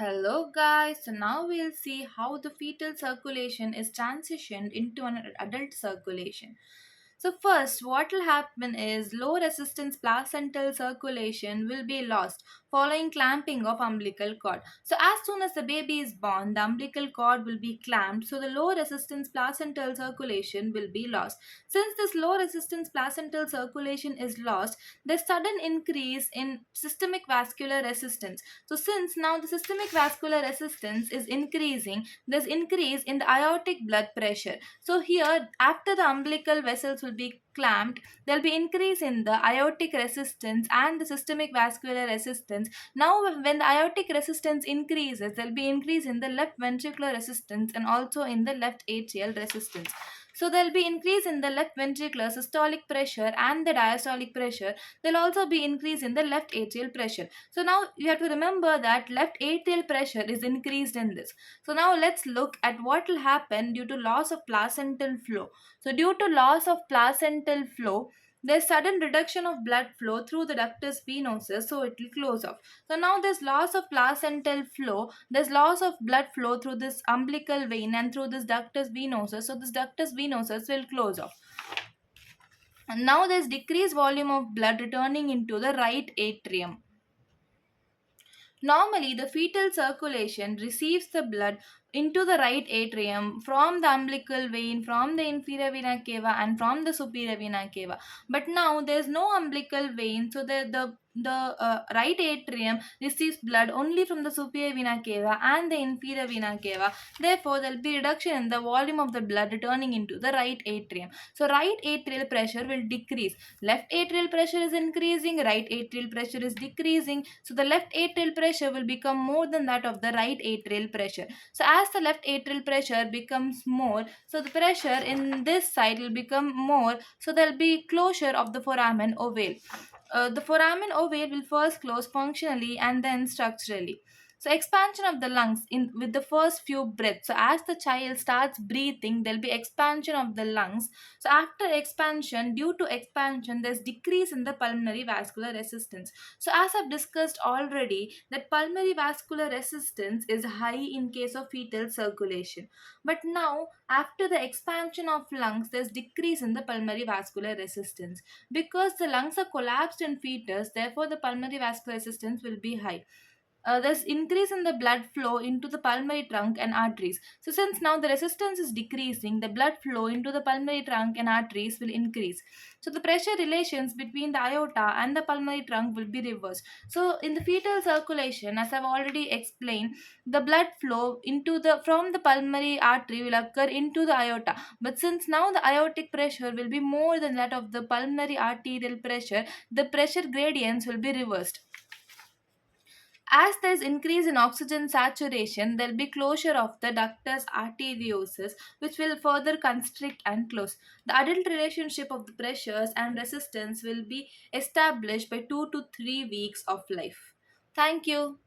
Hello guys, so now we'll see how the fetal circulation is transitioned into an adult circulation. So first what will happen is low resistance placental circulation will be lost following clamping of umbilical cord. So as soon as the baby is born, the umbilical cord will be clamped, so the low resistance placental circulation will be lost. Since this low resistance placental circulation is lost, there's sudden increase in systemic vascular resistance. So since now the systemic vascular resistance is increasing, there's increase in the aortic blood pressure. So here after the umbilical vessels will be clamped, there'll be increase in the aortic resistance and the systemic vascular resistance. Now when the aortic resistance increases, there'll be increase in the left ventricular resistance and also in the left atrial resistance. So there'll be increase in the left ventricular systolic pressure and the diastolic pressure. There'll also be increase in the left atrial pressure. So now you have to remember that left atrial pressure is increased in this. So now let's look at what will happen due to loss of placental flow. So due to loss of placental flow, there's sudden reduction of blood flow through the ductus venosus, so it will close off. So now there's loss of placental flow, there's loss of blood flow through this umbilical vein and through this ductus venosus, so this ductus venosus will close off. And now there's decreased volume of blood returning into the right atrium. Normally, the fetal circulation receives the blood into the right atrium from the umbilical vein, from the inferior vena cava, and from the superior vena cava. But now there is no umbilical vein, so the right atrium receives blood only from the superior vena cava and the inferior vena cava. Therefore, there will be reduction in the volume of the blood returning into the right atrium. So, right atrial pressure will decrease. Left atrial pressure is increasing, right atrial pressure is decreasing. So, the left atrial pressure will become more than that of the right atrial pressure. So, as the left atrial pressure becomes more, so the pressure in this side will become more. So, there will be closure of the foramen ovale. The foramen ovale will first close functionally and then structurally. So expansion of the lungs in with the first few breaths. So as the child starts breathing, there'll be expansion of the lungs. So after expansion, due to expansion, there's decrease in the pulmonary vascular resistance. So as I've discussed already, that pulmonary vascular resistance is high in case of fetal circulation. But now after the expansion of lungs, there's decrease in the pulmonary vascular resistance. Because the lungs are collapsed in fetus, therefore the pulmonary vascular resistance will be high. There's increase in the blood flow into the pulmonary trunk and arteries. So since now the resistance is decreasing, the blood flow into the pulmonary trunk and arteries will increase. So the pressure relations between the aorta and the pulmonary trunk will be reversed. So in the fetal circulation, as I've already explained, the blood flow into the from the pulmonary artery will occur into the aorta. But since now the aortic pressure will be more than that of the pulmonary arterial pressure, the pressure gradients will be reversed. As there is increase in oxygen saturation, there will be closure of the ductus arteriosus, which will further constrict and close. The adult relationship of the pressures and resistance will be established by 2 to 3 weeks of life. Thank you.